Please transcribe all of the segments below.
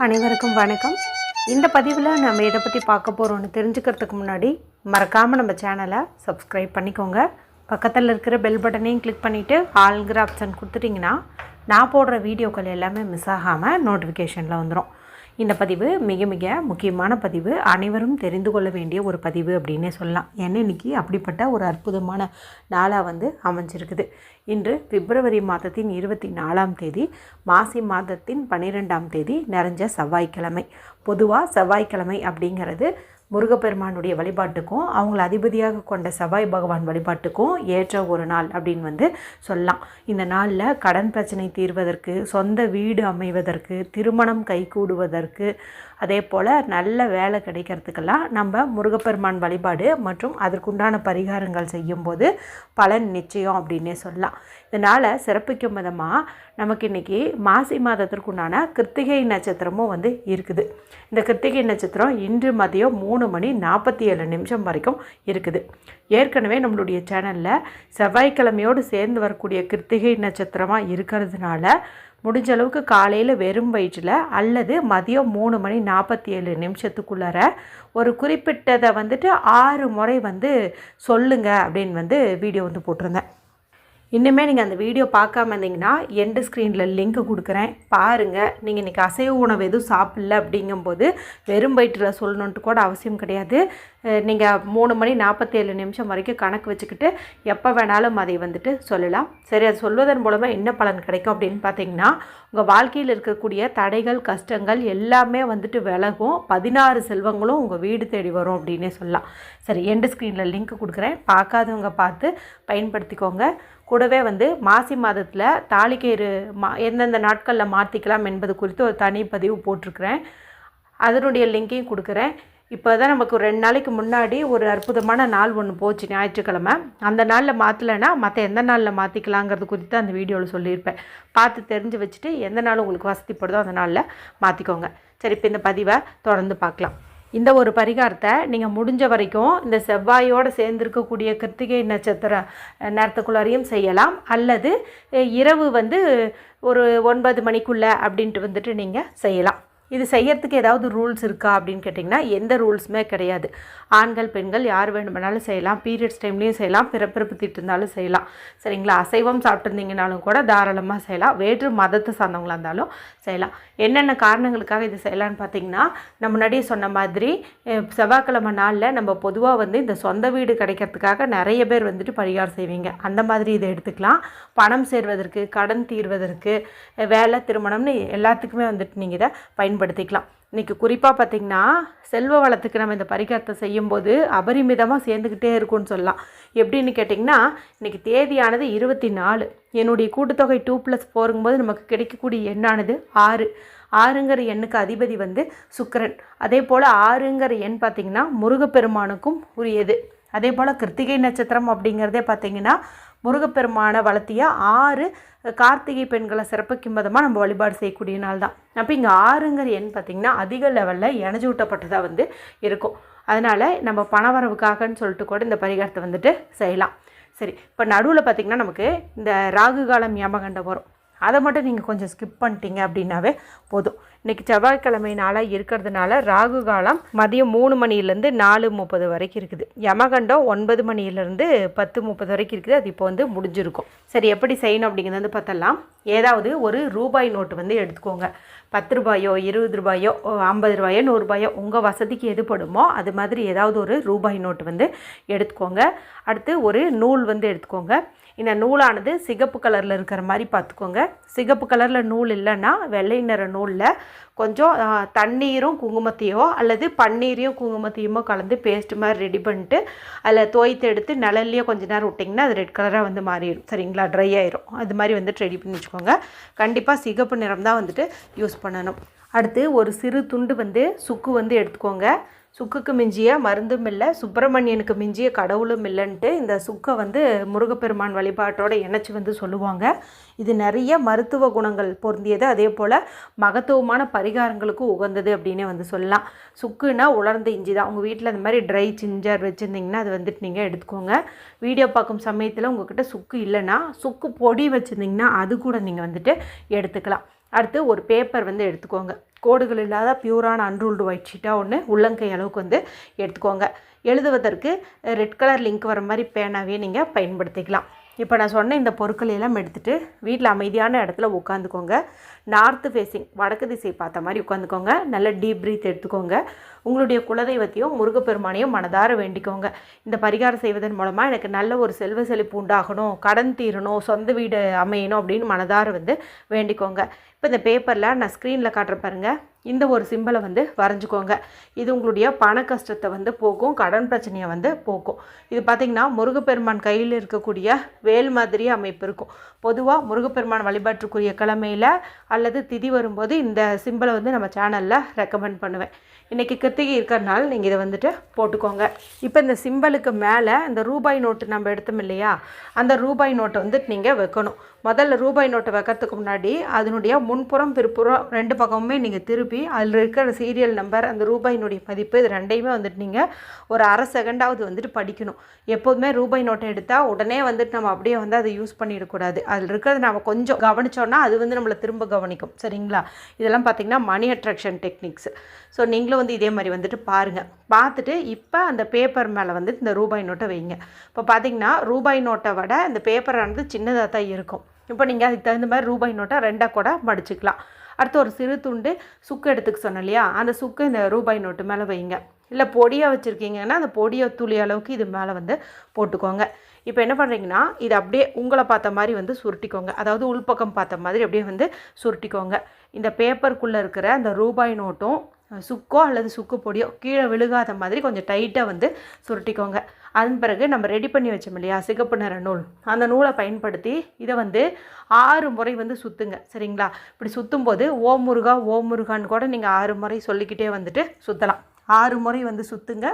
அனைவருக்கும் வணக்கம். இந்த பதிவில் நம்ம இதை பற்றி பார்க்க போகிறோன்னு தெரிஞ்சுக்கிறதுக்கு முன்னாடி மறக்காமல் நம்ம சேனலை சப்ஸ்கிரைப் பண்ணிக்கோங்க. பக்கத்தில் இருக்கிற பெல் பட்டனையும் கிளிக் பண்ணிவிட்டு ஆல்ங்கிற ஆப்ஷன் கொடுத்துட்டிங்கன்னா நான் போடுற வீடியோக்கள் எல்லாமே மிஸ் ஆகாமல் நோட்டிஃபிகேஷனில் வந்துடும். இந்த பதிவு மிக மிக முக்கியமான பதிவு, அனைவரும் தெரிந்து கொள்ள வேண்டிய ஒரு பதிவு அப்படின்னே சொல்லலாம். ஏன்னா இன்றைக்கி அப்படிப்பட்ட ஒரு அற்புதமான நாளாக அமைஞ்சிருக்குது. இன்று பிப்ரவரி மாதத்தின் 24ஆம் தேதி, மாசி மாதத்தின் 12ஆம் தேதி, நிறைஞ்ச செவ்வாய்க்கிழமை. பொதுவாக செவ்வாய்க்கிழமை அப்படிங்கிறது முருகப்பெருமானுடைய வழிபாட்டுக்கும் அவங்கள அதிபதியாக கொண்ட செவ்வாய் பகவான் வழிபாட்டுக்கும் ஏற்ற ஒரு நாள் அப்படின்னு சொல்லலாம். இந்த நாளில் கடன் பிரச்சனை தீர்வதற்கு, சொந்த வீடு அமைவதற்கு, திருமணம் கைகூடுவதற்கு, அதே போல் நல்ல வேலை கிடைக்கிறதுக்கெல்லாம் நம்ம முருகப்பெருமான் வழிபாடு மற்றும் அதற்குண்டான பரிகாரங்கள் செய்யும்போது பலன் நிச்சயம் அப்படின்னே சொல்லலாம். இதனால் சிறப்பிக்கும் விதமாக நமக்கு இன்றைக்கி மாசி மாதத்திற்குண்டான கிருத்திகை நட்சத்திரமும் இருக்குது. இந்த கிருத்திகை நட்சத்திரம் இன்று மதியம் 3:47 வரைக்கும் இருக்குது. ஏற்கனவே நம்மளுடைய சேனலில் செவ்வாய்க்கிழமையோடு சேர்ந்து வரக்கூடிய கிருத்திகை நட்சத்திரமாக இருக்கிறதுனால முடிஞ்ச அளவுக்கு காலையில் வெறும் வயிற்றில் அல்லது மதியம் 3:47 ஒரு குறிப்பிட்டதை 6 முறை சொல்லுங்கள் அப்படின்னு வீடியோ போட்டிருந்தேன். இன்னுமே நீங்கள் அந்த வீடியோ பார்க்காம இருந்தீங்கன்னா எண்டு ஸ்க்ரீனில் லிங்க் கொடுக்குறேன், பாருங்கள். நீங்கள் இன்றைக்கி அசைவ உணவு எதுவும் சாப்பிடல அப்படிங்கும்போது வெறும் வயிற்றில் சொல்லணுன்ட்டு கூட அவசியம் கிடையாது. நீங்கள் 3:47 வரைக்கும் கணக்கு வச்சுக்கிட்டு எப்போ வேணாலும் அதை சொல்லலாம். சரி, அது சொல்வதன் மூலமாக என்ன பலன் கிடைக்கும் அப்படின்னு பார்த்தீங்கன்னா, உங்கள் வாழ்க்கையில் இருக்கக்கூடிய தடைகள், கஷ்டங்கள் எல்லாமே விலகும். 16 செல்வங்களும் உங்கள் வீடு தேடி வரும் அப்படின்னே சொல்லலாம். சரி, எண்டு ஸ்க்ரீனில் லிங்க் கொடுக்குறேன், பார்க்காதவங்க பார்த்து பயன்படுத்திக்கோங்க. கூடவே மாசி மாதத்தில் தாலிக்கயிறு எந்தெந்த நாட்களில் மாற்றிக்கலாம் என்பது குறித்து ஒரு தனி பதிவு போட்டிருக்கிறேன், அதனுடைய லிங்கையும் கொடுக்குறேன். இப்போ தான் நமக்கு 2 நாளைக்கு முன்னாடி ஒரு அற்புதமான நாள் ஒன்று போச்சு, ஞாயிற்றுக்கிழமை. அந்த நாளில் மாற்றலைன்னா மற்ற எந்த நாளில் மாற்றிக்கலாங்கிறது குறித்து அந்த வீடியோவில் சொல்லியிருப்பேன். பார்த்து தெரிஞ்சு வச்சுட்டு எந்த நாள் உங்களுக்கு வசதிப்படுதோ அந்த நாளில் மாற்றிக்கோங்க. சரி, இப்போ இந்த பதிவை தொடர்ந்து பார்க்கலாம். இந்த ஒரு பரிகாரத்தை நீங்கள் முடிஞ்ச வரைக்கும் இந்த செவ்வாயோடு சேர்ந்துருக்கக்கூடிய கிருத்திகை நட்சத்திர நேரத்துக்குள்ளாரையும் செய்யலாம், அல்லது இரவு ஒரு 9 மணிக்குள்ளே அப்படின்ட்டு நீங்கள் செய்யலாம். இது செய்யறதுக்கு ஏதாவது ரூல்ஸ் இருக்கா அப்படின்னு கேட்டிங்கன்னா எந்த ரூல்ஸுமே கிடையாது. ஆண்கள் பெண்கள் யார் வேணுமானாலும் செய்யலாம், பீரியட்ஸ் டைம்லேயும் செய்யலாம், பிறப்பிறப்பு திட்டு இருந்தாலும் செய்யலாம். சரிங்களா? அசைவம் சாப்பிட்டுருந்தீங்கனாலும் கூட தாராளமாக செய்யலாம், வேற்று மதத்தை சார்ந்தவங்களாக இருந்தாலும் செய்யலாம். என்னென்ன காரணங்களுக்காக இது செய்யலான்னு பார்த்தீங்கன்னா, நம்ம முன்னாடியே சொன்ன மாதிரி செவ்வாய்க்கிழமை நாளில் நம்ம பொதுவாக இந்த சொந்த வீடு கிடைக்கிறதுக்காக நிறைய பேர் பரிகாரம் செய்வீங்க. அந்த மாதிரி இதை எடுத்துக்கலாம். பணம் சேர்வதற்கு, கடன் தீர்வதற்கு, வேலை, திருமணம்னு எல்லாத்துக்குமே நீங்கள் இதை பயன்படுத்திக்கலாம். இன்றைக்கி குறிப்பாக பார்த்திங்கன்னா செல்வ வளத்துக்கு நம்ம இந்த பரிகாரத்தை செய்யும்போது அபரிமிதமாக சேர்ந்துக்கிட்டே இருக்கும்னு சொல்லலாம். எப்படின்னு கேட்டிங்கன்னா, இன்றைக்கி தேதியானது 24. என்னுடைய கூட்டுத்தொகை 2+4 நமக்கு கிடைக்கக்கூடிய எண்ணானது 6. 6ங்கிற எண்ணுக்கு அதிபதி சுக்கிரன். அதே போல் 6ங்கிற எண் பார்த்திங்கன்னா முருகப்பெருமானுக்கும் உரியது. அதே போல் கிருத்திகை நட்சத்திரம் அப்படிங்கிறதே பார்த்திங்கன்னா முருகப்பெருமானை வளர்த்திய 6 கார்த்திகை பெண்களை சிறப்பிக்கும் விதமாக நம்ம வழிபாடு செய்யக்கூடிய நாள் தான். அப்போ இங்கே 6ங்கிற எண் பார்த்திங்கன்னா அதிக லெவலில் இணைஞ்சூட்டப்பட்டதாக இருக்கும். அதனால் நம்ம பணவரவுக்காகன்னு சொல்லிட்டு கூட இந்த பரிகாரத்தை செய்யலாம். சரி, இப்போ நடுவில் பார்த்திங்கன்னா நமக்கு இந்த ராகு காலம் யமகண்டம் வரும். அதை மட்டும் நீங்கள் கொஞ்சம் ஸ்கிப் பண்ணிட்டீங்க அப்படின்னாவே போதும். இன்றைக்கி செவ்வாய்க்கிழமை நாளாக இருக்கிறதுனால ராகு காலம் மதியம் 3 மணிலேருந்து 4:30 வரைக்கும் இருக்குது. யமகண்டம் 9 மணிலேருந்து 10:30 வரைக்கும் இருக்குது. அது இப்போ முடிஞ்சிருக்கும். சரி, எப்படி செய்யணும் அப்படிங்கிறது பார்த்தலாம். ஏதாவது ஒரு ரூபாய் நோட்டு எடுத்துக்கோங்க. 10 ரூபாயோ, 20 ரூபாயோ, 50 ரூபாயோ, 100 ரூபாயோ உங்கள் வசதிக்கு எது படுமோ அது மாதிரி ஏதாவது ஒரு ரூபாய் நோட்டு எடுத்துக்கோங்க. அடுத்து ஒரு நூல் எடுத்துக்கோங்க. இந்த நூலானது சிகப்பு கலரில் இருக்கிற மாதிரி பார்த்துக்கோங்க. சிகப்பு கலரில் நூல் இல்லைன்னா வெள்ளை நிற நூலில் கொஞ்சம் தண்ணீரும் குங்குமத்தையோ அல்லது பன்னீரையும் குங்குமத்தையுமோ கலந்து பேஸ்ட் மாதிரி ரெடி பண்ணிட்டு அதில் தோய்த்து எடுத்து நிழல்லையே கொஞ்சம் நேரம் விட்டிங்கன்னா அது ரெட் கலராக மாறிடும். சரிங்களா? ட்ரை ஆயிரும். அது மாதிரி ரெடி பண்ணி வச்சுக்கோங்க. கண்டிப்பாக சிகப்பு நிறம் தான் யூஸ் பண்ணணும். அடுத்து ஒரு சிறு துண்டு சுக்கு எடுத்துக்கோங்க. சுக்குக்கு மிஞ்சிய மருந்தும் இல்லை, சுப்பிரமணியனுக்கு மிஞ்சிய கடவுளும் இல்லைன்ட்டு இந்த சுக்கை முருகப்பெருமான் வழிபாட்டோடு இணைச்சி சொல்லுவாங்க. இது நிறைய மருத்துவ குணங்கள் பொருந்தியது, அதே போல் மகத்துவமான பரிகாரங்களுக்கும் உகந்தது அப்படின்னே சொல்லலாம். சுக்குன்னா உலர்ந்த இஞ்சி தான். உங்கள் வீட்டில் அந்த மாதிரி ட்ரை ஜிஞ்சர் வச்சுருந்திங்கன்னா அது நீங்கள் எடுத்துக்கோங்க. வீடியோ பார்க்கும் சமயத்தில் உங்கள்கிட்ட சுக்கு இல்லைன்னா சுக்கு பொடி வச்சுருந்திங்கன்னா அது கூட நீங்கள் எடுத்துக்கலாம். அடுத்து ஒரு பேப்பர் வந்து எடுத்துக்கோங்க. கோடுகள் இல்லாத பியூரான அன்ரூல்டு ஒயிட் ஷீட்டாக ஒன்று உள்ளங்கை அளவுக்கு வந்து எடுத்துக்கோங்க. எழுதுவதற்கு ரெட் கலர் லிங்க் வர மாதிரி பேனாவே நீங்கள் பயன்படுத்திக்கலாம். இப்போ நான் சொன்ன இந்த பொருட்களை எல்லாம் எடுத்துகிட்டு வீட்டில் அமைதியான இடத்துல உட்காந்துக்கோங்க. நார்த்து ஃபேஸிங், வடக்கு திசை பார்த்த மாதிரி உட்காந்துக்கோங்க. நல்ல டீப் ப்ரீத் எடுத்துக்கோங்க. உங்களுடைய குலதெய்வத்தையும் முருகப்பெருமானையும் மனதார வேண்டிக்கோங்க. இந்த பரிகாரம் செய்வதன் மூலமாக எனக்கு நல்ல ஒரு செல்வ செழிப்பு உண்டாகணும், கடன் தீரணும், சொந்த வீடு அமையணும் அப்படின்னு மனதார வந்து வேண்டிக்கோங்க. இப்போ இந்த பேப்பரில் நான் ஸ்க்ரீனில் காட்டுற பாருங்கள், இந்த ஒரு சிம்பலை வந்து வரைஞ்சிக்கோங்க. இது உங்களுடைய பண கஷ்டத்தை வந்து போக்கும், கடன் பிரச்சனையை வந்து போக்கும். இது பார்த்திங்கன்னா முருகப்பெருமான் கையில் இருக்கக்கூடிய வேல் மாதிரி அமைப்பு இருக்கும். பொதுவாக முருகப்பெருமான் வழிபாட்டுக்குரிய கிழமையில் அல்லது திதி வரும்போது இந்த சிம்பலை வந்து நம்ம சேனலில் ரெக்கமெண்ட் பண்ணுவேன். இன்றைக்கி கிருத்திகை இருக்கிறனால நீங்கள் இதை வந்துட்டு போட்டுக்கோங்க. இப்போ இந்த சிம்பலுக்கு மேலே இந்த ரூபாய் நோட்டு நம்ம எடுத்தோம் இல்லையா, அந்த ரூபாய் நோட்டை வந்துட்டு நீங்கள் வைக்கணும். முதல்ல ரூபாய் நோட்டை வைக்கிறதுக்கு முன்னாடி அதனுடைய முன்புறம் பிற்புறம் ரெண்டு பக்கமுமே நீங்கள் திருப்பி அதில் இருக்கிற சீரியல் நம்பர், அந்த ரூபாயினுடைய மதிப்பு, இது ரெண்டையுமே வந்துட்டு நீங்கள் ஒரு அரை செகண்டாவது வந்துட்டு படிக்கணும். எப்போதுமே ரூபாய் நோட்டை எடுத்தால் உடனே வந்துட்டு நம்ம அப்படியே வந்து அதை யூஸ் பண்ணிடக்கூடாது. அதில் இருக்கிறது நம்ம கொஞ்சம் கவனித்தோன்னா அது வந்து நம்மளை திரும்ப கவனிக்கும். சரிங்களா? இதெல்லாம் பார்த்திங்கன்னா மணி அட்ராக்ஷன் டெக்னிக்ஸ். ஸோ நீங்களும் வந்து இதே மாதிரி வந்துட்டு பாருங்கள். பார்த்துட்டு இப்போ அந்த பேப்பர் மேலே வந்துட்டு இந்த ரூபாய் நோட்டை வைங்க. இப்போ பார்த்திங்கன்னா ரூபாய் நோட்டை விட இந்த பேப்பரானது சின்னதாக தான் இருக்கும். இப்போ நீங்கள் அதுக்கு தகுந்த மாதிரி ரூபாய் நோட்டை ரெண்டாக கூட மடிச்சுக்கலாம். அடுத்து ஒரு சிறு துண்டு சுக்கு எடுத்துக்க சொன்னோம் இல்லையா, அந்த சுக்கு இந்த ரூபாய் நோட்டு மேலே வைங்க. இல்லை பொடியாக வச்சுருக்கீங்கன்னா அந்த பொடியை துளி அளவுக்கு இது மேலே வந்து போட்டுக்கோங்க. இப்போ என்ன பண்ணுறீங்கன்னா இதை அப்படியே உங்களை பார்த்த மாதிரி வந்து சுருட்டிக்கோங்க. அதாவது உள்பக்கம் பார்த்த மாதிரி அப்படியே வந்து சுருட்டிக்கோங்க. இந்த பேப்பருக்குள்ளே இருக்கிற அந்த ரூபாய் நோட்டும் சுக்கோ அல்லது சுக்கு பொடியோ கீழே விழுகாத மாதிரி கொஞ்சம் டைட்டாக வந்து சுருட்டிக்கோங்க. அதன் பிறகு நம்ம ரெடி பண்ணி வச்சோம் இல்லையா சிகப்பு நிற நூல், அந்த நூலை பயன்படுத்தி இதை வந்து 6 முறை வந்து சுற்றுங்க. சரிங்களா? இப்படி சுற்றும் போது ஓம் முருகா ஓம் முருகான்னு கூட நீங்கள் 6 முறை சொல்லிக்கிட்டே வந்துட்டு சுற்றலாம். 6 முறை வந்து சுற்றுங்க.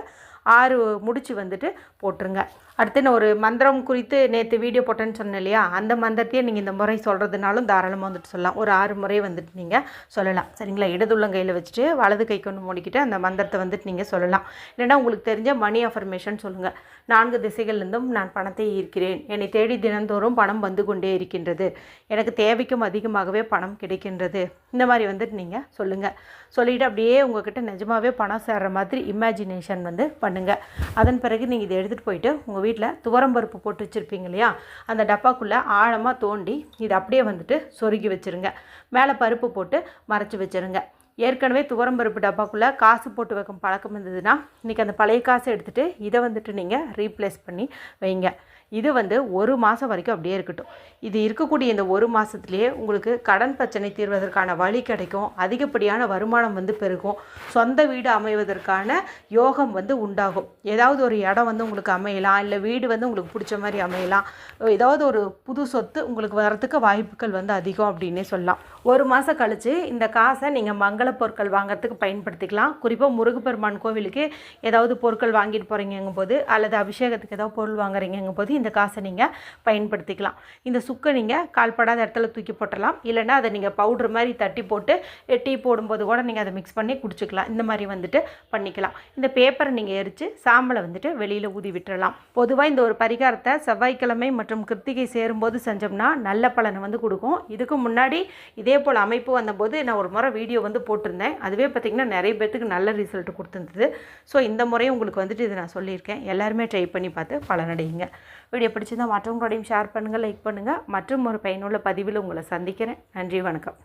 6 முடிச்சு வந்துட்டு போட்டுருங்க. அடுத்து நான் ஒரு மந்திரம் குறித்து நேற்று வீடியோ போட்டேன்னு சொன்னேன் இல்லையா, அந்த மந்திரத்தையே நீங்கள் இந்த முறை சொல்கிறதுனாலும் தாராளமாக வந்துட்டு சொல்லலாம். ஒரு 6 முறை வந்துட்டு நீங்கள் சொல்லலாம். சரிங்களா? இடதுள்ளங்கையில் வச்சுட்டு வலது கை கொண்டு மூடிக்கிட்டு அந்த மந்திரத்தை வந்துட்டு நீங்கள் சொல்லலாம். இல்லைன்னா உங்களுக்கு தெரிஞ்ச மணி அஃபர்மேஷன் சொல்லுங்கள். 4 திசைகள்லேருந்தும் நான் பணத்தை ஈர்க்கிறேன், என்னை தேடி தினந்தோறும் பணம் வந்து கொண்டே இருக்கின்றது, எனக்கு தேவைக்கும் அதிகமாகவே பணம் கிடைக்கின்றது. இந்த மாதிரி வந்துட்டு நீங்கள் சொல்லுங்கள். சொல்லிவிட்டு அப்படியே உங்கள்கிட்ட நிஜமாகவே பணம் சேர்கிற மாதிரி இமேஜினேஷன் வந்து பண்ணுங்கள். அதன் பிறகு நீங்கள் இதை எடுத்துகிட்டு போயிட்டு உங்கள் வீட்டில் துவரம்பருப்பு போட்டு வச்சுருப்பீங்க இல்லையா, அந்த டப்பாக்குள்ளே ஆழமாக தோண்டி இதை அப்படியே வந்துட்டு சொருகி வச்சுருங்க. மேலே பருப்பு போட்டு மறைச்சி வச்சுருங்க. ஏற்கனவே துவரம்பருப்பு டப்பாக்குள்ளே காசு போட்டு வைக்கும் பழக்கம் இருந்ததுன்னா இன்றைக்கி அந்த பழைய காசை எடுத்துகிட்டு இதை வந்துட்டு நீங்கள் ரீப்ளேஸ் பண்ணி வைங்க. இது வந்து 1 மாதம் வரைக்கும் அப்படியே இருக்கட்டும். இது இருக்கக்கூடிய இந்த 1 மாதத்துலேயே உங்களுக்கு கடன் பிரச்சனை தீர்வதற்கான வழி கிடைக்கும். அதிகப்படியான வருமானம் வந்து பெருகும். சொந்த வீடு அமைவதற்கான யோகம் வந்து உண்டாகும். ஏதாவது ஒரு இடம் வந்து உங்களுக்கு அமையலாம், இல்லை வீடு வந்து உங்களுக்கு பிடிச்ச மாதிரி அமையலாம். ஏதாவது ஒரு புது சொத்து உங்களுக்கு வரத்துக்கு வாய்ப்புகள் வந்து அதிகம் அப்படின்னே சொல்லலாம். 1 மாதம் கழித்து இந்த காசை நீங்கள் மங்கள பொருட்கள் வாங்கிறதுக்கு பயன்படுத்திக்கலாம். குறிப்பாக முருகப்பெருமான் கோவிலுக்கு ஏதாவது பொருட்கள் வாங்கிட்டு போகிறீங்கும் போது, அல்லது அபிஷேகத்துக்கு ஏதாவது பொருள் வாங்குறீங்கும் போது இந்த காசை நீங்கள் பயன்படுத்திக்கலாம். இந்த சுக்கை நீங்கள் கால்படாத இடத்துல தூக்கி போட்டலாம். இல்லைன்னா அதை நீங்கள் பவுட்ரு மாதிரி தட்டி போட்டு டீ போடும்போது கூட நீங்கள் அதை மிக்ஸ் பண்ணி குடிச்சிக்கலாம். இந்த மாதிரி வந்துட்டு பண்ணிக்கலாம். இந்த பேப்பரை நீங்கள் எரித்து சாம்பலை வந்துட்டு வெளியில் ஊதி விட்டுறலாம். பொதுவாக இந்த ஒரு பரிகாரத்தை செவ்வாய்க்கிழமை மற்றும் கிருத்திகை சேரும்போது செஞ்சோம்னா நல்ல பலனை வந்து கொடுக்கும். இதுக்கு முன்னாடி இதே போல் அமைப்பு வந்தபோது நான் ஒரு முறை வீடியோ வந்து போட்டிருந்தேன். அதுவே பார்த்திங்கன்னா நிறைய பேர்த்துக்கு நல்ல ரிசல்ட் கொடுத்துருந்தது. ஸோ இந்த முறையும் உங்களுக்கு வந்துட்டு இதை நான் சொல்லியிருக்கேன். எல்லாருமே ட்ரை பண்ணி பார்த்து பலனடையுங்க. வீடியோ பிடிச்சிருந்தால் மற்றவங்களோடையும் ஷேர் பண்ணுங்கள், லைக் பண்ணுங்கள். மற்றும் ஒரு பயனுள்ள பதிவில் உங்களை சந்திக்கிறேன். நன்றி, வணக்கம்.